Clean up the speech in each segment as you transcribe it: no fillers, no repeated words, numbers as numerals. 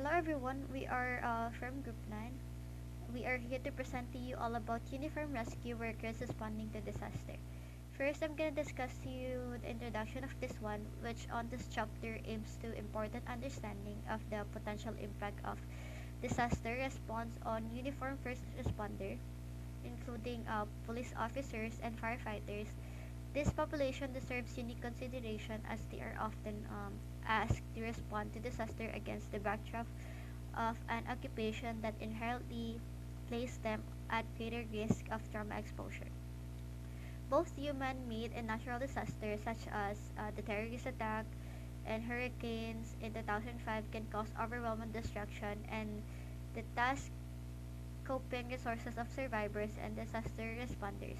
Hello everyone, we are from Group 9. We are here to present to you all about uniform rescue workers responding to disaster. First, I'm going to discuss to you the introduction of this one, which on this chapter aims to important understanding of the potential impact of disaster response on uniform first responder, including police officers and firefighters. This population deserves unique consideration as they are often asked to respond to disaster against the backdrop of an occupation that inherently place them at greater risk of trauma exposure. Both human-made and natural disasters such as the terrorist attack and hurricanes in 2005 can cause overwhelming destruction and the task coping resources of survivors and disaster responders.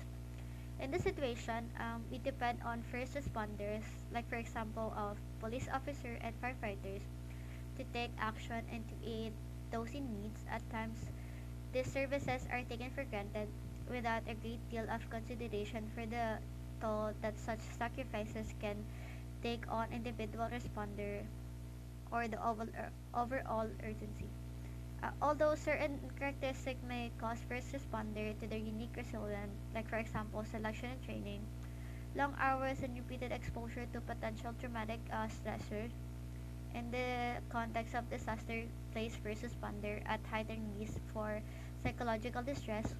In this situation, we depend on first responders, like for example of police officer and firefighters, to take action and to aid those in needs. At times, these services are taken for granted without a great deal of consideration for the toll that such sacrifices can take on individual responder or the overall urgency. Although certain characteristics may cause first responder to their unique resilience, like for example selection and training, long hours and repeated exposure to potential traumatic stressors, in the context of disaster, place first responder at heightened risk for psychological distress,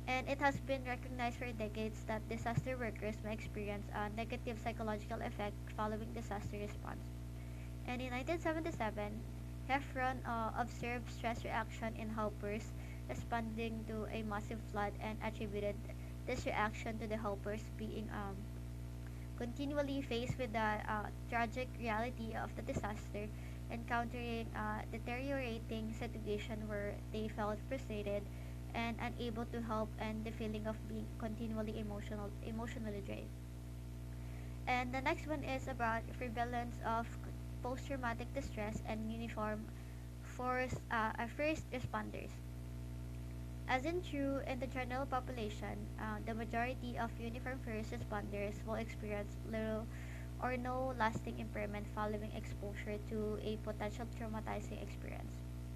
and it has been recognized for decades that disaster workers may experience a negative psychological effect following disaster response. And in 1977, Heffron observed stress reaction in helpers responding to a massive flood and attributed this reaction to the helpers being continually faced with the tragic reality of the disaster, encountering a deteriorating situation where they felt frustrated and unable to help, and the feeling of being continually emotionally drained. And the next one is about prevalence of post-traumatic distress and uniform force first responders. As in true in the general population, the majority of uniform first responders will experience little or no lasting impairment following exposure to a potential traumatizing experience.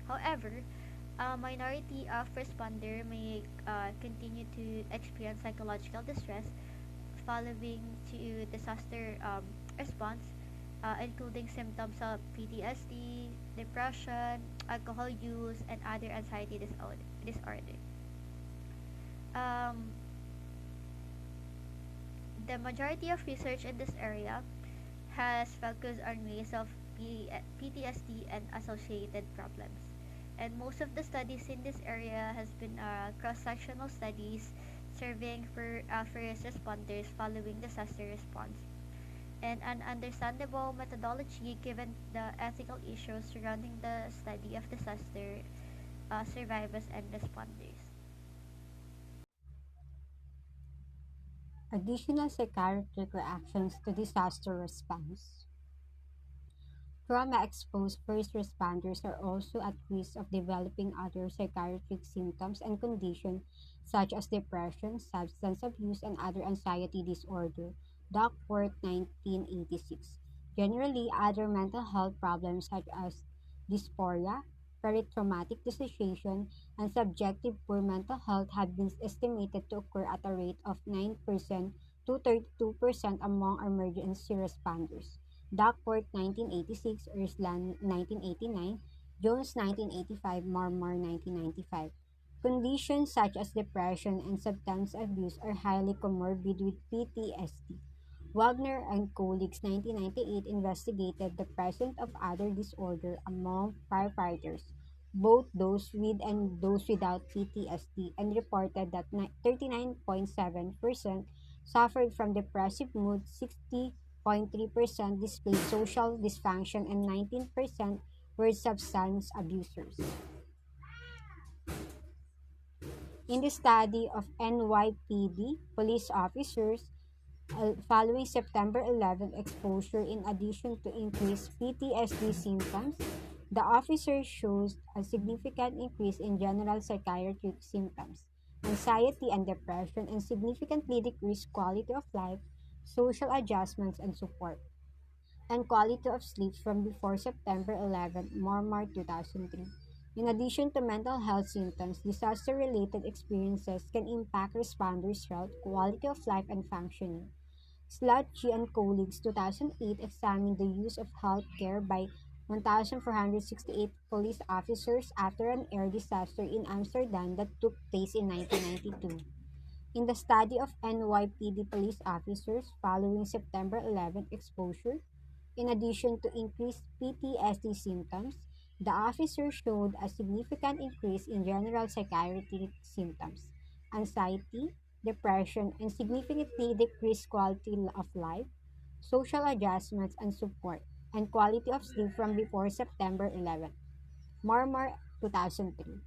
However, a minority of responders may continue to experience psychological distress following to disaster response, including symptoms of PTSD, depression, alcohol use, and other anxiety disorder. Um, the majority of research in this area has focused on ways of PTSD and associated problems. And most of the studies in this area has been cross-sectional studies serving for first responders following disaster response, and an understandable methodology given the ethical issues surrounding the study of disaster survivors and responders. Additional psychiatric reactions to disaster response. Trauma-exposed first responders are also at risk of developing other psychiatric symptoms and conditions such as depression, substance abuse, and other anxiety disorder. Duckworth, 1986. Generally, other mental health problems such as dysphoria, peritraumatic dissociation, and subjective poor mental health have been estimated to occur at a rate of 9% to 32% among emergency responders. Duckworth 1986, Erslan 1989, Jones 1985, Marmar 1995. Conditions such as depression and substance abuse are highly comorbid with PTSD. Wagner and colleagues 1998 investigated the presence of other disorder among firefighters, both those with and those without PTSD, and reported that 39.7% suffered from depressive mood, 60.3% displayed social dysfunction, and 19% were substance abusers. In the study of NYPD police officers, following September 11 exposure, in addition to increased PTSD symptoms, the officer shows a significant increase in general psychiatric symptoms, anxiety and depression, and significantly decreased quality of life, social adjustments, and support. and quality of sleep from before September 11, Marmar 2003. In addition to mental health symptoms, disaster related experiences can impact responders' health, quality of life, and functioning. Slotky and colleagues 2008 examined the use of healthcare by 1,468 police officers after an air disaster in Amsterdam that took place in 1992. In the study of NYPD police officers following September 11 exposure, in addition to increased PTSD symptoms, the officers showed a significant increase in general psychiatric symptoms, anxiety, depression, and significantly decreased quality of life, social adjustments and support, and quality of sleep from before September 11. Marmar 2003.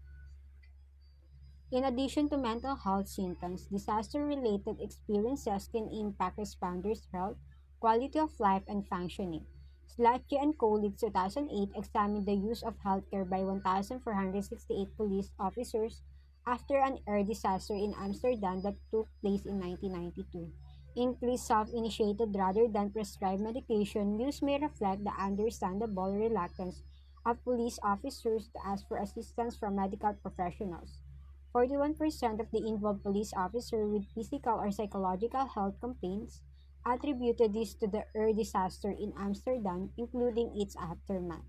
In addition to mental health symptoms, disaster-related experiences can impact responders' health, quality of life, and functioning. Slatke and colleagues 2008 examined the use of healthcare by 1,468 police officers after an air disaster in Amsterdam that took place in 1992. Increased self-initiated rather than prescribed medication use may reflect the understandable reluctance of police officers to ask for assistance from medical professionals. 41% of the involved police officers with physical or psychological health complaints attributed this to the air disaster in Amsterdam, including its aftermath.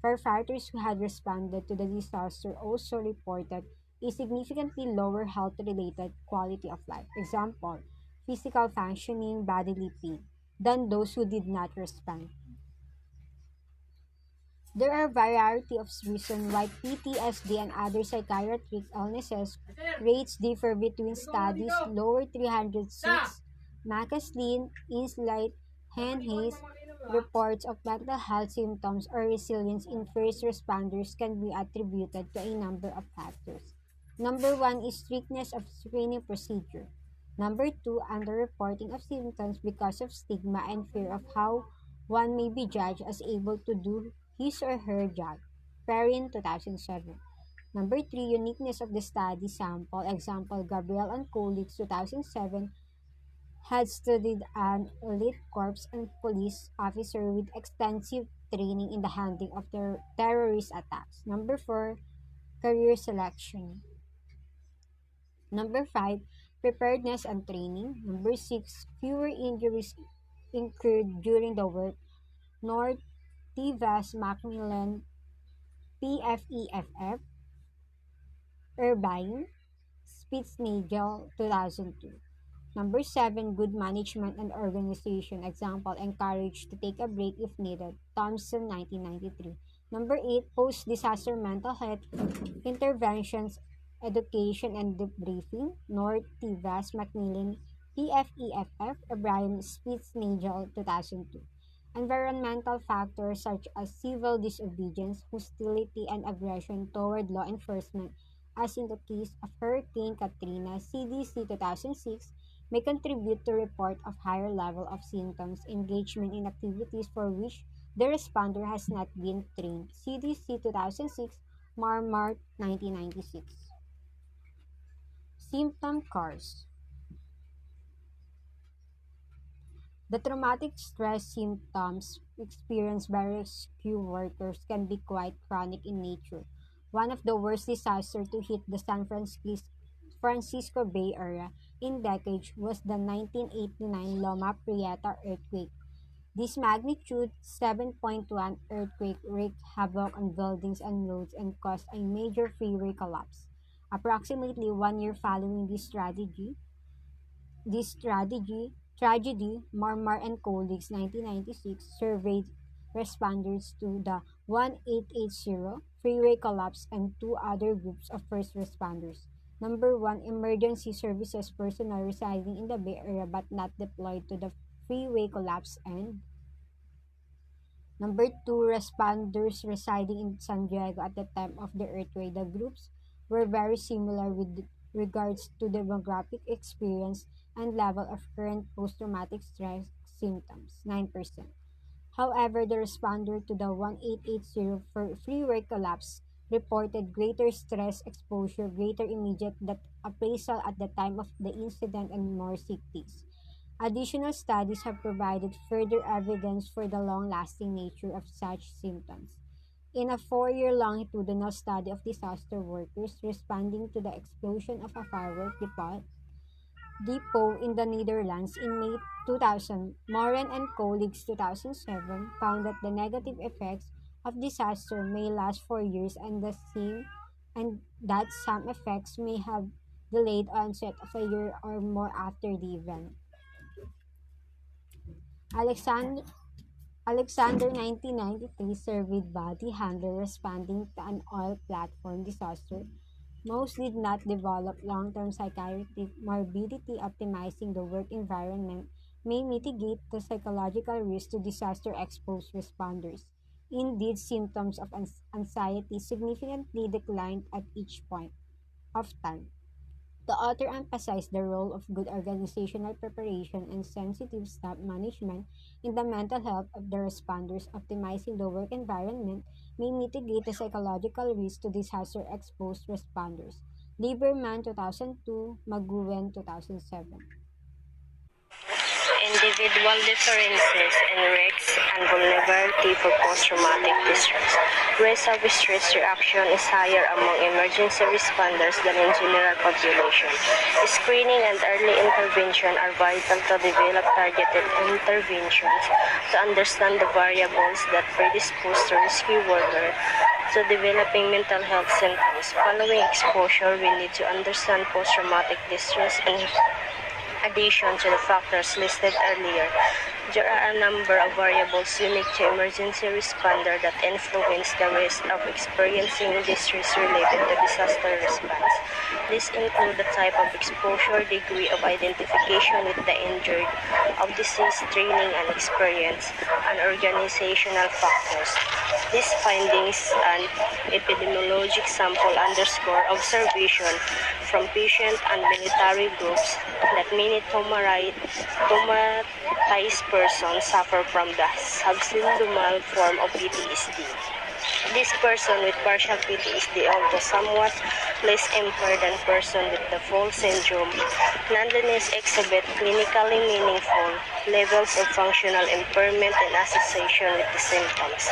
Firefighters who had responded to the disaster also reported a significantly lower health-related quality of life, example, physical functioning, bodily pain, than those who did not respond. There are a variety of reasons why PTSD and other psychiatric illnesses rates differ between studies. Lower 306, Macaslin, Insight, Hayes reports of mental health symptoms or resilience in first responders can be attributed to a number of factors. Number one is strictness of screening procedure. Number two, underreporting of symptoms because of stigma and fear of how one may be judged as able to do his or her job. Perrin, 2007. Number three, uniqueness of the study sample. Example, Gabriel and colleagues, 2007, had studied an elite corps and police officer with extensive training in the handling of terrorist attacks. Number four, career selection. Number five, preparedness and training. Number six, fewer injuries incurred during the work. North, Tivas, Macmillan, PFEFF, Irvine, Spitznagel, 2002. Number seven, good management and organization. Example, encouraged to take a break if needed. Thompson, 1993. Number eight, post-disaster mental health interventions, education and debriefing. North, Tivas, Macmillan, PFEFF, Ibrahim, Spitznagel, 2002. Environmental factors such as civil disobedience, hostility, and aggression toward law enforcement, as in the case of Hurricane Katrina, CDC 2006, may contribute to report of higher level of symptoms, engagement in activities for which the responder has not been trained. CDC 2006, Marmart 1996. Symptom course. The traumatic stress symptoms experienced by rescue workers can be quite chronic in nature. One of the worst disasters to hit the Francisco Bay Area in decades was the 1989 Loma Prieta earthquake. This magnitude 7.1 earthquake wreaked havoc on buildings and roads and caused a major freeway collapse. Approximately 1 year following this tragedy, Marmar and colleagues 1996 surveyed responders to the 1880 freeway collapse and two other groups of first responders. Number one, emergency services personnel residing in the Bay Area but not deployed to the freeway collapse, and number two, responders residing in San Diego at the time of the earthquake. The groups were very similar with regards to demographic experience and level of current post-traumatic stress symptoms, 9%. However, the responder to the 1880 freeway collapse reported greater stress exposure, greater immediate death appraisal at the time of the incident, and more sick days. Additional studies have provided further evidence for the long lasting nature of such symptoms. In a 4 year longitudinal study of disaster workers responding to the explosion of a firework depot in the Netherlands in May 2000, Moran and colleagues 2007 found that the negative effects of disaster may last for years and that some effects may have delayed onset of a year or more after the event. Alexander Alexander 1993 surveyed body handler responding to an oil platform disaster. Most did not develop long-term psychiatric morbidity. Optimizing the work environment may mitigate the psychological risk to disaster-exposed responders. Indeed, symptoms of anxiety significantly declined at each point of time. The author emphasized the role of good organizational preparation and sensitive staff management in the mental health of the responders. Optimizing the work environment may mitigate the psychological risk to disaster-exposed responders. Lieberman 2002, McGowan 2007. Individual differences in risks and vulnerability for post-traumatic distress. Risk of stress reaction is higher among emergency responders than in general population. Screening and early intervention are vital to develop targeted interventions to understand the variables that predispose to rescue worker to developing mental health symptoms. Following exposure, we need to understand post-traumatic distress and addition to the factors listed earlier, there are a number of variables unique to emergency responder that influence the risk of experiencing distress related to disaster response. These include the type of exposure, degree of identification with the injured, of disease training and experience, and organizational factors. These findings and epidemiologic sample underscore observation from patient and military groups that many traumatized persons suffer from the subsyndromal form of PTSD. This person with partial PTSD, although somewhat less impaired than person with the full syndrome, nonetheless exhibit clinically meaningful levels of functional impairment in association with the symptoms.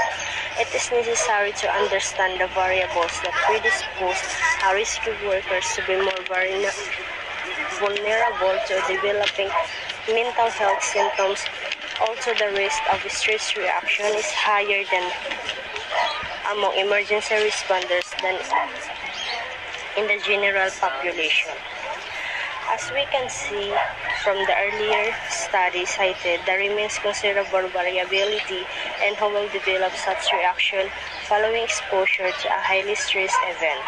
It is necessary to understand the variables that predispose rescue workers to be more vulnerable to developing mental health symptoms. Also, the risk of stress reaction is higher than among emergency responders than in the general population. As we can see from the earlier study cited, there remains considerable variability in who will develop such reaction following exposure to a highly stressed event.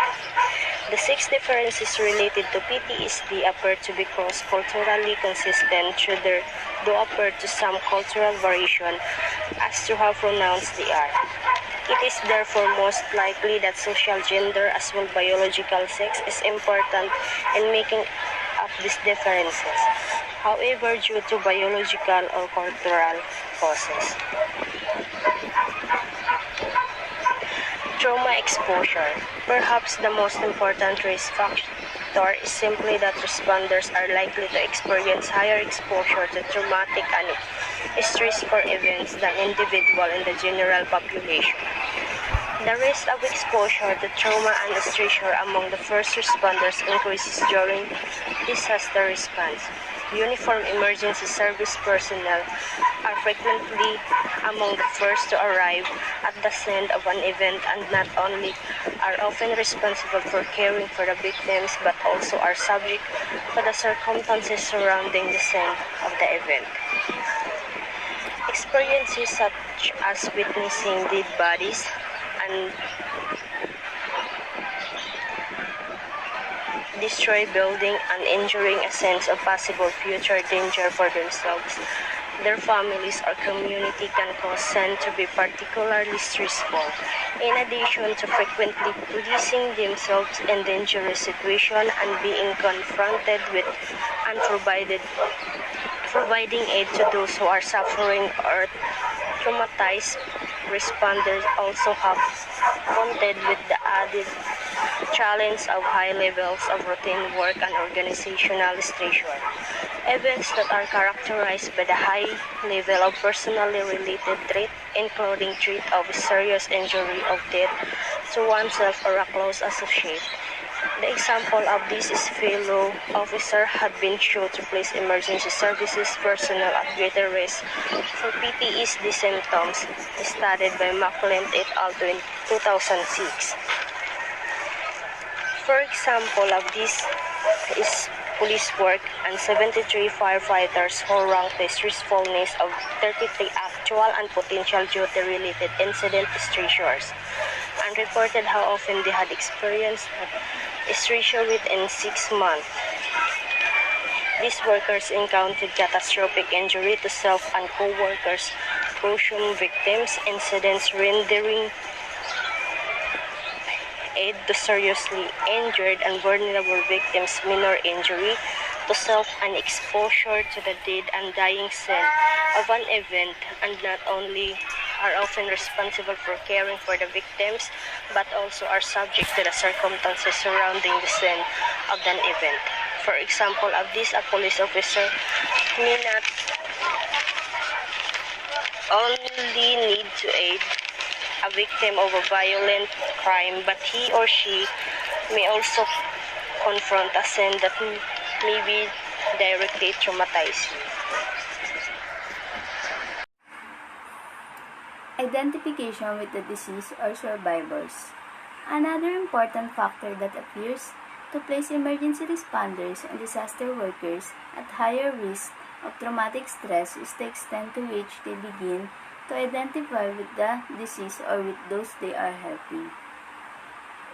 The six differences related to PTSD appear to be cross-culturally consistent, though appear to some cultural variation as to how pronounced they are. It is therefore most likely that social gender as well biological sex is important in making up these differences, however due to biological or cultural causes. Trauma exposure. Perhaps the most important risk factor is simply that responders are likely to experience higher exposure to traumatic and stressful events than individuals in the general population. The risk of exposure to trauma and stressor among the first responders increases during disaster response. Uniformed emergency service personnel are frequently among the first to arrive at the scene of an event and not only are often responsible for caring for the victims but also are subject to the circumstances surrounding the scene of the event. Experiences such as witnessing dead bodies and destroy building and injuring a sense of possible future danger for themselves, their families, or community can cause them to be particularly stressful. In addition to frequently placing themselves in dangerous situations and being confronted with unprovided providing aid to those who are suffering or traumatized, responders also have contended with the added challenge of high levels of routine work and organizational stressor. Events that are characterized by the high level of personally related threat, including threat of serious injury or death to oneself or a close associate. The example of this is fellow officer had been shown to place emergency services personnel at greater risk for PTSD symptoms, studied by McLean et al. In 2006. For example of this is police work and 73 firefighters who ranked the stressfulness of 33 actual and potential duty-related incident stressors and reported how often they had experienced stressor within 6 months. These workers encountered catastrophic injury to self and co-workers, corrosion victims, incidents rendering aid to seriously injured and vulnerable victims, minor injury to self and exposure to the dead and dying scene of an event, and not only are often responsible for caring for the victims, but also are subject to the circumstances surrounding the scene of an event. For example of this, a police officer may not only need to aid a victim of a violent crime, but he or she may also confront a scene that may be directly traumatizing. Identification with the deceased or survivors. Another important factor that appears to place emergency responders and disaster workers at higher risk of traumatic stress is the extent to which they begin to identify with the deceased or with those they are helping.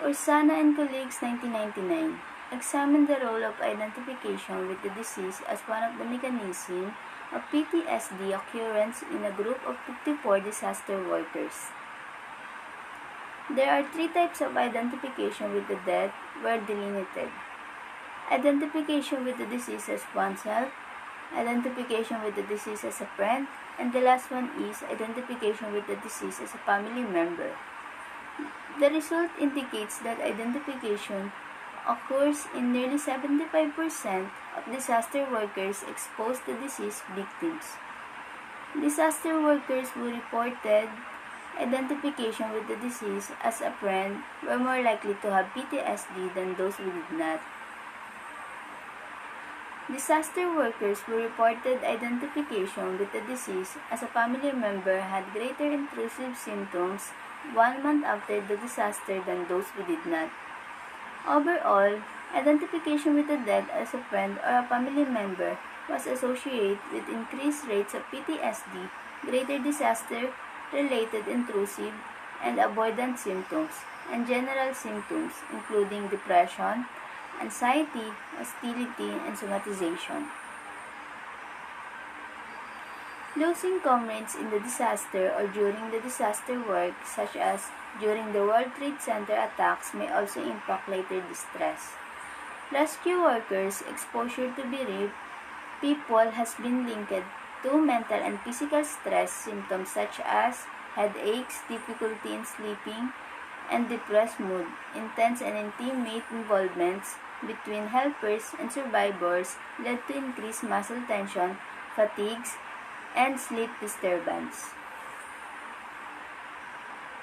Ursana and colleagues 1999 examined the role of identification with the deceased as one of the mechanisms of PTSD occurrence in a group of 54 disaster workers. There are 3 types of identification with the dead were delineated. Identification with the deceased as oneself, identification with the deceased as a friend, and the last one is identification with the deceased as a family member. The result indicates that identification occurs in nearly 75% of disaster workers exposed to deceased victims. Disaster workers who reported identification with the deceased as a friend were more likely to have PTSD than those who did not. Disaster workers who reported identification with the deceased as a family member had greater intrusive symptoms 1 month after the disaster than those who did not. Overall, identification with the dead as a friend or a family member was associated with increased rates of PTSD, greater disaster-related intrusive and avoidant symptoms, and general symptoms including depression, anxiety, hostility, and somatization. Losing comrades in the disaster or during the disaster work, such as during the World Trade Center attacks, may also impact later distress. Rescue workers' exposure to bereaved people has been linked to mental and physical stress symptoms such as headaches, difficulty in sleeping, and depressed mood. Intense and intimate involvements between helpers and survivors led to increased muscle tension, fatigues, and sleep disturbance.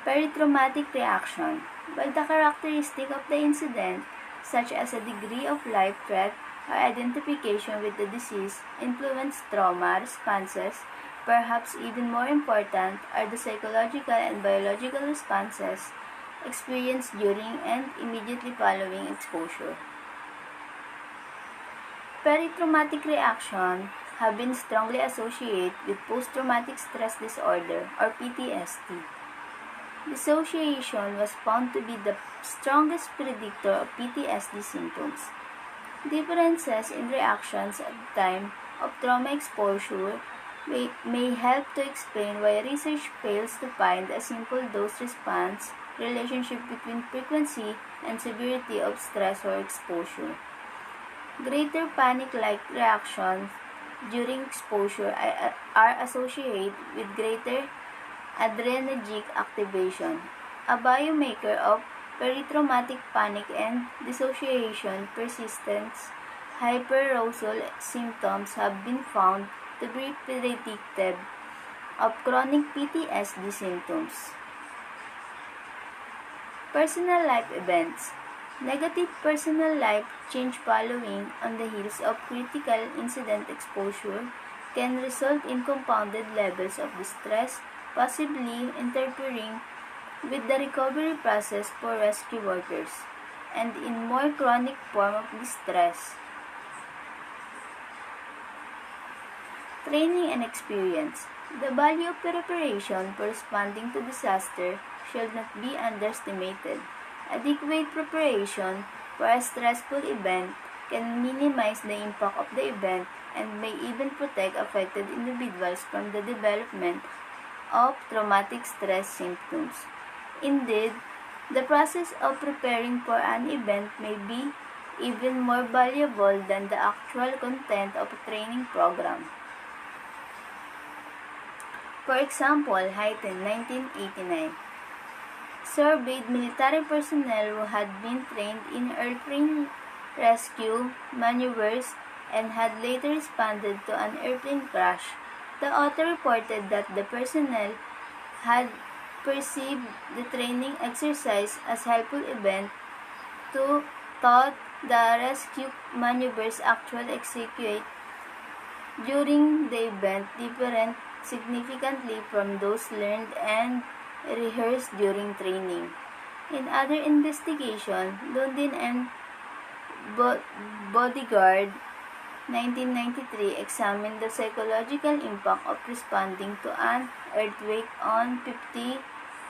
Peritraumatic reaction. While the characteristic of the incident, such as a degree of life threat or identification with the disease, influence trauma responses, perhaps even more important are the psychological and biological responses experienced during and immediately following exposure. Peritraumatic reaction have been strongly associated with post-traumatic stress disorder or PTSD. Dissociation was found to be the strongest predictor of PTSD symptoms. Differences in reactions at the time of trauma exposure may help to explain why research fails to find a simple dose-response relationship between frequency and severity of stress or exposure. Greater panic-like reactions during exposure are associated with greater adrenergic activation, a biomarker of peritraumatic panic and dissociation persistence hyperarousal symptoms have been found to be predictive of chronic PTSD symptoms. Personal life events. Negative personal life change following on the heels of critical incident exposure can result in compounded levels of distress, possibly interfering with the recovery process for rescue workers, and in more chronic form of distress. Training and experience. The value of preparation for responding to disaster should not be underestimated. Adequate preparation for a stressful event can minimize the impact of the event and may even protect affected individuals from the development of traumatic stress symptoms. Indeed, the process of preparing for an event may be even more valuable than the actual content of a training program. For example, Haiti, 1989, surveyed military personnel who had been trained in airplane rescue maneuvers and had later responded to an airplane crash. The author reported that the personnel had perceived the training exercise as helpful event to thought the rescue maneuvers actually executed during the event different significantly from those learned and rehearsed during training. In other investigation, Lundin and Bodyguard 1993 examined the psychological impact of responding to an earthquake on 50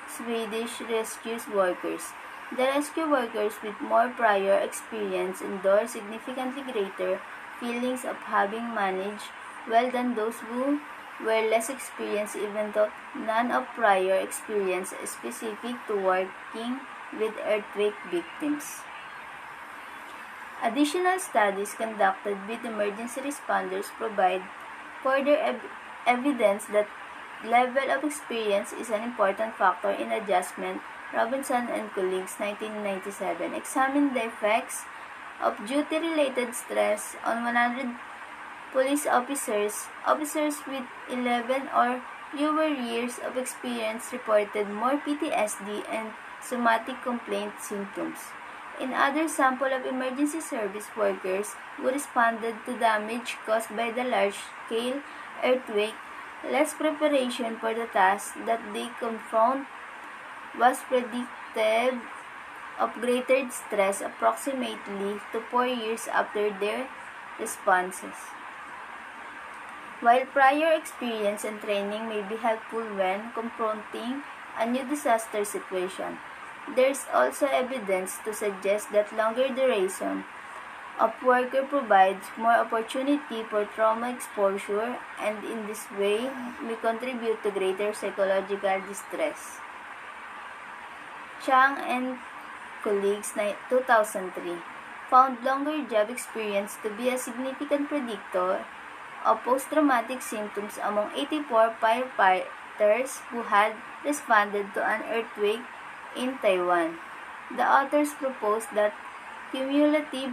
Swedish rescue workers. The rescue workers with more prior experience endured significantly greater feelings of having managed well than those who were less experienced, even though none of prior experience is specific to working with earthquake victims. Additional studies conducted with emergency responders provide further evidence that level of experience is an important factor in adjustment. Robinson and colleagues, 1997, examined the effects of duty-related stress on 100 police officers. Officers with 11 or fewer years of experience reported more PTSD and somatic complaint symptoms. In other sample of emergency service workers who responded to damage caused by the large-scale earthquake, less preparation for the task that they confront was predictive of greater stress approximately to 4 years after their responses. While prior experience and training may be helpful when confronting a new disaster situation, there is also evidence to suggest that longer duration of worker provides more opportunity for trauma exposure and in this way may contribute to greater psychological distress. Chang and colleagues, 2003, found longer job experience to be a significant predictor of post-traumatic symptoms among 84 firefighters who had responded to an earthquake in Taiwan. The authors proposed that cumulative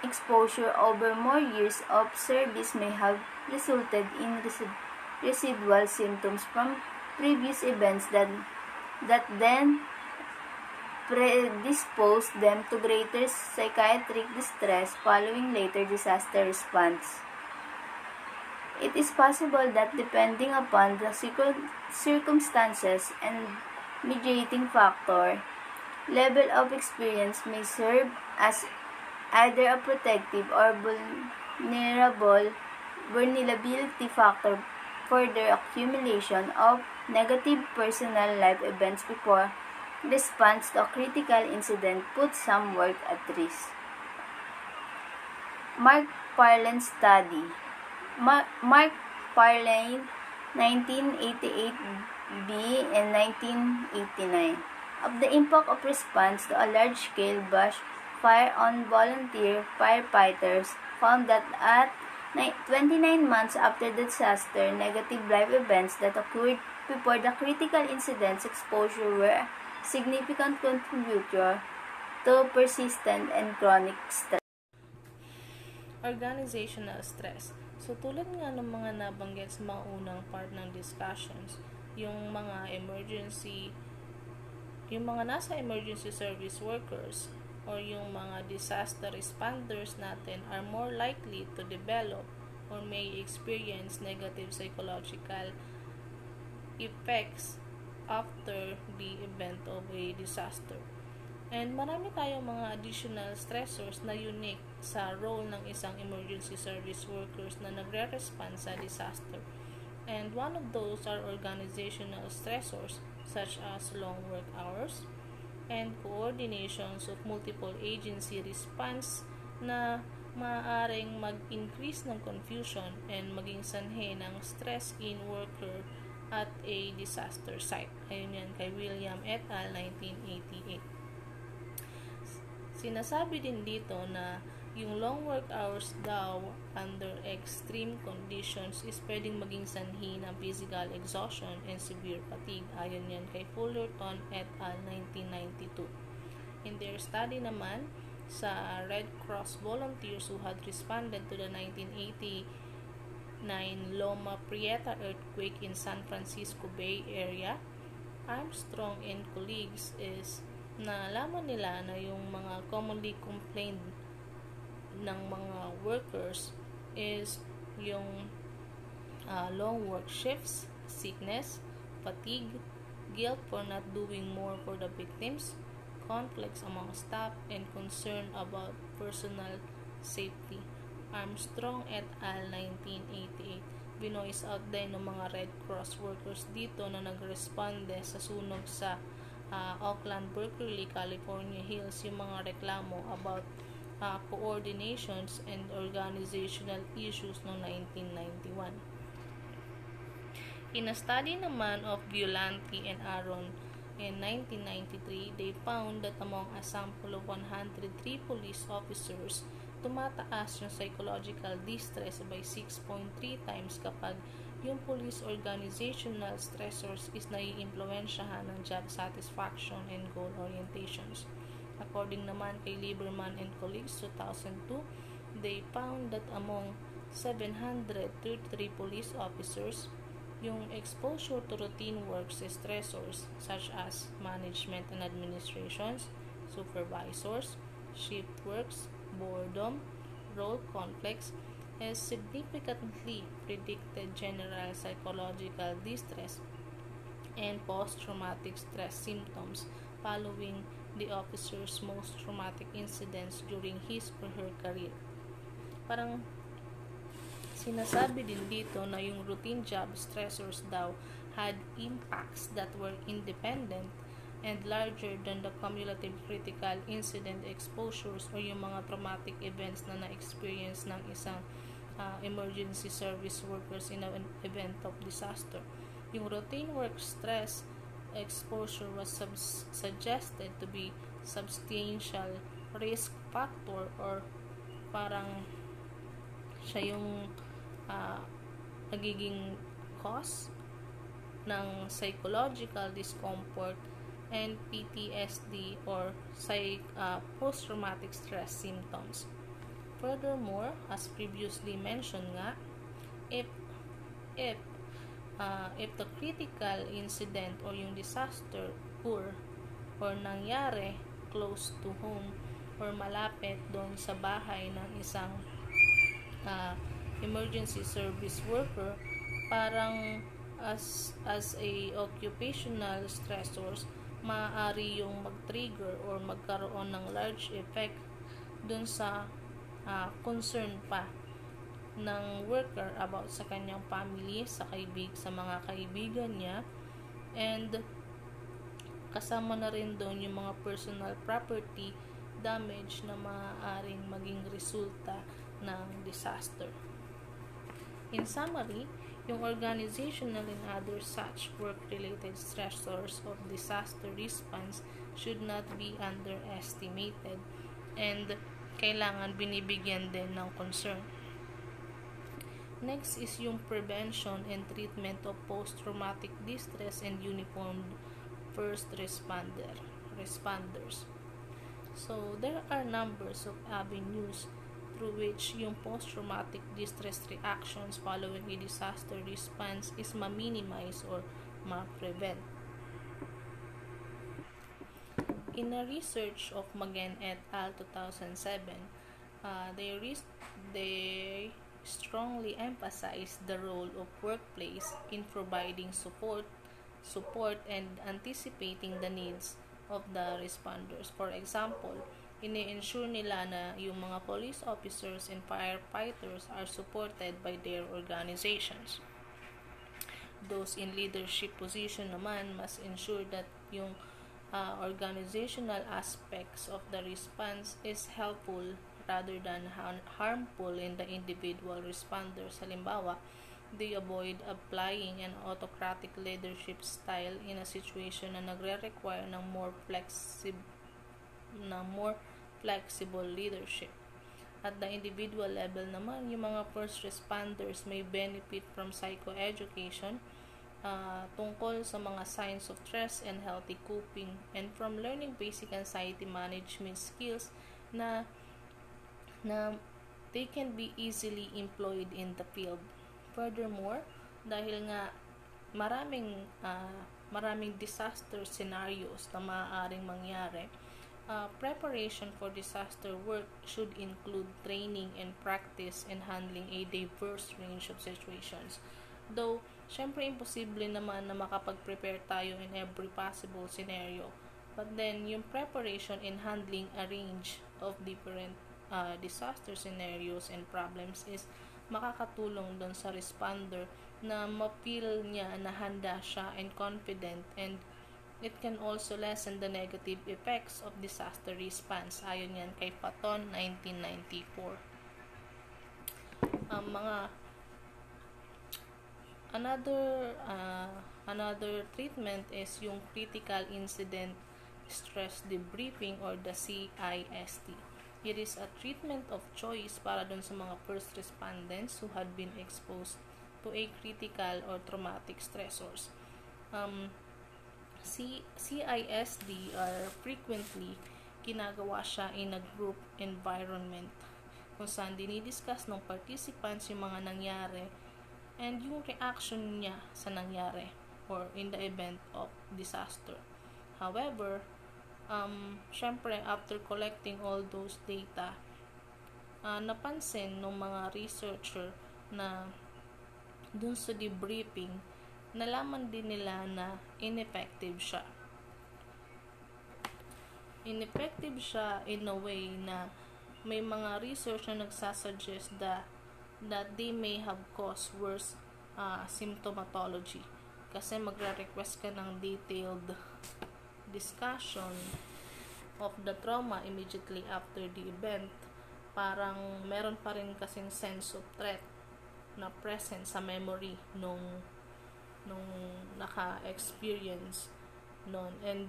exposure over more years of service may have resulted in residual symptoms from previous events that then predisposed them to greater psychiatric distress following later disaster response. It is possible that depending upon the circumstances and mediating factor, level of experience may serve as either a protective or vulnerability factor for the accumulation of negative personal life events before response to a critical incident puts some work at risk. Mark Parlin study. Mark Parlin, 1988b and 1989, of the impact of response to a large-scale bush fire on volunteer firefighters found that at 29 months after the disaster, negative life events that occurred before the critical incident's exposure were a significant contributor to persistent and chronic stress. Organizational stress. So tulad nga ng mga nabanggit sa mga unang part ng discussions, yung mga nasa emergency service workers or yung mga disaster responders natin are more likely to develop or may experience negative psychological effects after the event of a disaster. And marami tayong mga additional stressors na unique sa role ng isang emergency service workers na nagre-respond sa disaster. And one of those are organizational stressors such as long work hours and coordinations of multiple agency response na maaaring mag-increase ng confusion and maging sanhi ng stress in worker at a disaster site. Ayun yan kay William et al. 1988. Sinasabi din dito na yung long work hours daw under extreme conditions is pwedeng maging sanhi ng physical exhaustion and severe fatigue. Ayon yan kay Fullerton et al. 1992. In their study naman sa Red Cross volunteers who had responded to the 1989 Loma Prieta earthquake in San Francisco Bay Area, Armstrong and colleagues is nalaman nila na yung mga commonly complained ng mga workers is yung long work shifts, sickness, fatigue, guilt for not doing more for the victims, conflicts among staff, and concern about personal safety. Armstrong et al. 1988. Binoise out din ng mga Red Cross workers dito na nagresponde sa sunog sa Oakland, Berkeley, California Hills yung mga reklamo about coordinations and organizational issues noong 1991. In a study naman of Violanti and Aaron in 1993, they found that among a sample of 103 police officers, tumataas yung psychological distress by 6.3 times kapag yung police organizational stressors is naiimpluwensyahan ng job satisfaction and goal orientations. According naman kay Lieberman and colleagues 2002, they found that among 733 police officers, yung exposure to routine works stressors such as management and administrations, supervisors, shift works, boredom, role conflicts, has significantly predicted general psychological distress and post-traumatic stress symptoms following the officer's most traumatic incidents during his or her career. Parang sinasabi din dito na yung routine job stressors daw had impacts that were independent and larger than the cumulative critical incident exposures or yung mga traumatic events na na-experience ng isang emergency service workers in an event of disaster. Yung routine work stress exposure was suggested to be substantial risk factor or parang siya yung nagiging cause ng psychological discomfort and PTSD or post-traumatic stress symptoms. Furthermore, as previously mentioned nga, if the critical incident or yung disaster occur or nangyari close to home or malapit doon sa bahay ng isang emergency service worker, parang as a occupational stressors, maaari yung mag-trigger or magkaroon ng large effect dun sa concern pa ng worker about sa kanyang family, sa mga kaibigan niya, and kasama na rin doon yung mga personal property damage na maaaring maging resulta ng disaster. In summary, yung organizational and other such work-related stressors of disaster response should not be underestimated and kailangan binibigyan din ng concern. Next is yung prevention and treatment of post-traumatic distress and uniformed first responders. So, there are numbers of avenues through which yung post-traumatic distress reactions following a disaster response is ma-minimize or ma-prevent. In a research of Magen et al. 2007, they strongly emphasized the role of workplace in providing support and anticipating the needs of the responders. For example, ini-ensure nila na yung mga police officers and firefighters are supported by their organizations. Those in leadership position naman must ensure that yung organizational aspects of the response is helpful rather than harmful in the individual responders. Halimbawa, they avoid applying an autocratic leadership style in a situation na nagre-require ng more flexible leadership. At the individual level naman, yung mga first responders may benefit from psychoeducation tungkol sa mga signs of stress and healthy coping, and from learning basic anxiety management skills na they can be easily employed in the field. Furthermore, dahil nga maraming disaster scenarios na maaaring mangyari, preparation for disaster work should include training and practice in handling a diverse range of situations. Though, syempre imposible naman na makapag-prepare tayo in every possible scenario. But then, yung preparation in handling a range of different disaster scenarios and problems is makakatulong doon sa responder na ma-feel niya na handa siya and confident, and it can also lessen the negative effects of disaster response. Ayon yan kay Patton, 1994. Another treatment is yung critical incident stress debriefing or the CISD. It is a treatment of choice para dun sa mga first respondents who had been exposed to a critical or traumatic stressors. CISD are frequently ginagawa siya in a group environment kung saan dinidiscuss ng participants yung mga nangyari and yung reaction niya sa nangyari or in the event of disaster. However, syempre after collecting all those data, napansin ng mga researcher na dun sa debriefing, nalaman din nila na ineffective siya. Ineffective siya in a way na may mga research na nagsasuggest that they may have caused worse symptomatology. Kasi magre-request ka ng detailed discussion of the trauma immediately after the event. Parang meron pa rin kasing sense of threat na present sa memory nung naka-experience nun, and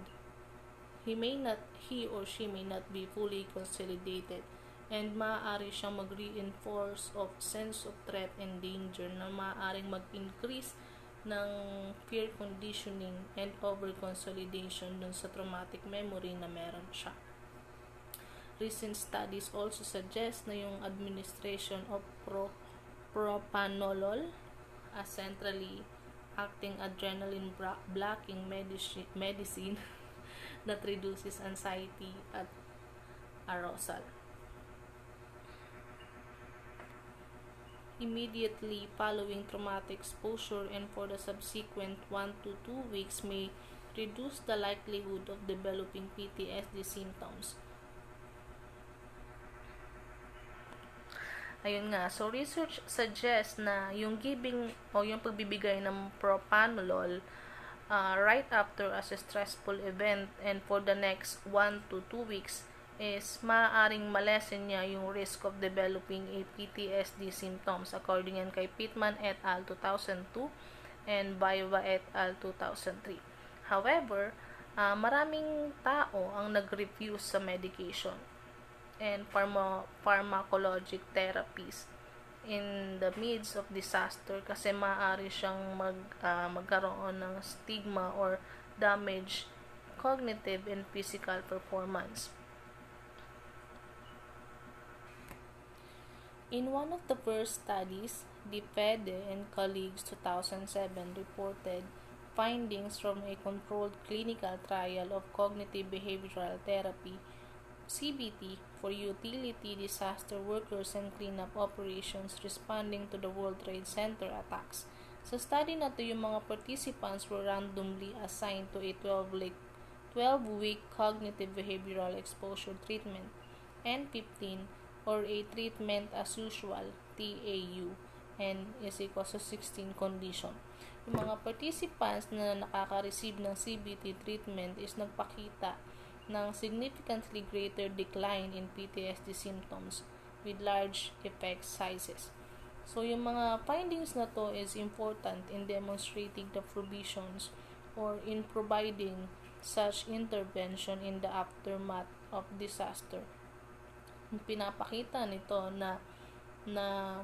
he or she may not be fully consolidated, and maaari siyang mag-reinforce of sense of threat and danger na maaaring mag-increase ng fear conditioning and over-consolidation dun sa traumatic memory na meron siya. Recent studies also suggest na yung administration of propranolol, a centrally acting adrenaline blocking medicine that reduces anxiety at arousal. Immediately following traumatic exposure and for the subsequent 1 to 2 weeks may reduce the likelihood of developing PTSD symptoms. Ayun nga, so research suggests na yung giving o yung pagbibigay ng propranolol right after a stressful event and for the next 1 to 2 weeks is maaaring malesen niya yung risk of developing a PTSD symptoms, according yan kay Pittman et al. 2002 and Baiva et al. 2003. However, maraming tao ang nag-refuse sa medication and pharmacologic therapies in the midst of disaster kasi maaari siyang magkaroon ng stigma or damage cognitive and physical performance. In one of the first studies, DeFede and colleagues 2007 reported findings from a controlled clinical trial of cognitive behavioral therapy CBT for utility disaster workers and cleanup operations responding to the World Trade Center attacks. Sa study na to, yung mga participants were randomly assigned to a 12-week cognitive behavioral exposure treatment, N15, or a treatment as usual, TAU, and is equal to 16 condition. Yung mga participants na nakaka-receive ng CBT treatment is nagpakita ng significantly greater decline in PTSD symptoms with large effect sizes. So, yung mga findings na to is important in demonstrating the provisions or in providing such intervention in the aftermath of disaster. Pinapakita nito na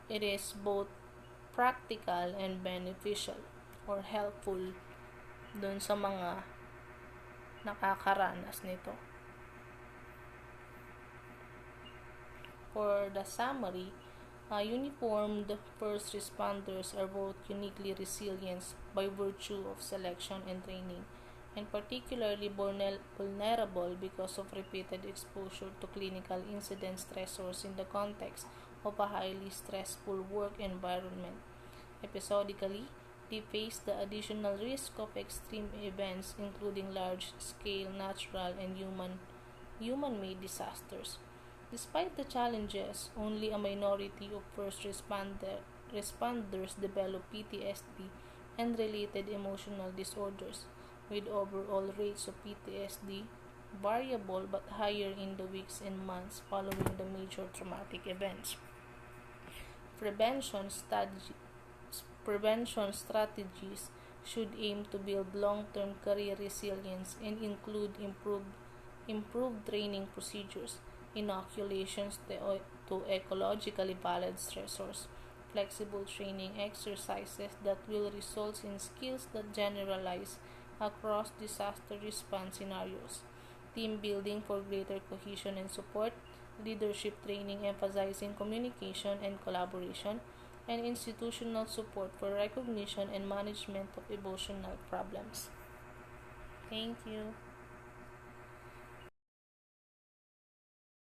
it is both practical and beneficial or helpful dun sa mga nakakaranas nito. For the summary, uniformed first responders are both uniquely resilient by virtue of selection and training, and particularly vulnerable because of repeated exposure to clinical incident stressors in the context of a highly stressful work environment. Episodically, they face the additional risk of extreme events including large-scale natural and human-made disasters. Despite the challenges, only a minority of first responders develop PTSD and related emotional disorders, with overall rates of PTSD variable but higher in the weeks and months following the major traumatic events. Prevention strategies should aim to build long-term career resilience and include improved training procedures, inoculations to ecologically valid stressors, flexible training exercises that will result in skills that generalize across disaster response scenarios, team building for greater cohesion and support, leadership training emphasizing communication and collaboration, and institutional support for recognition and management of emotional problems. Thank you.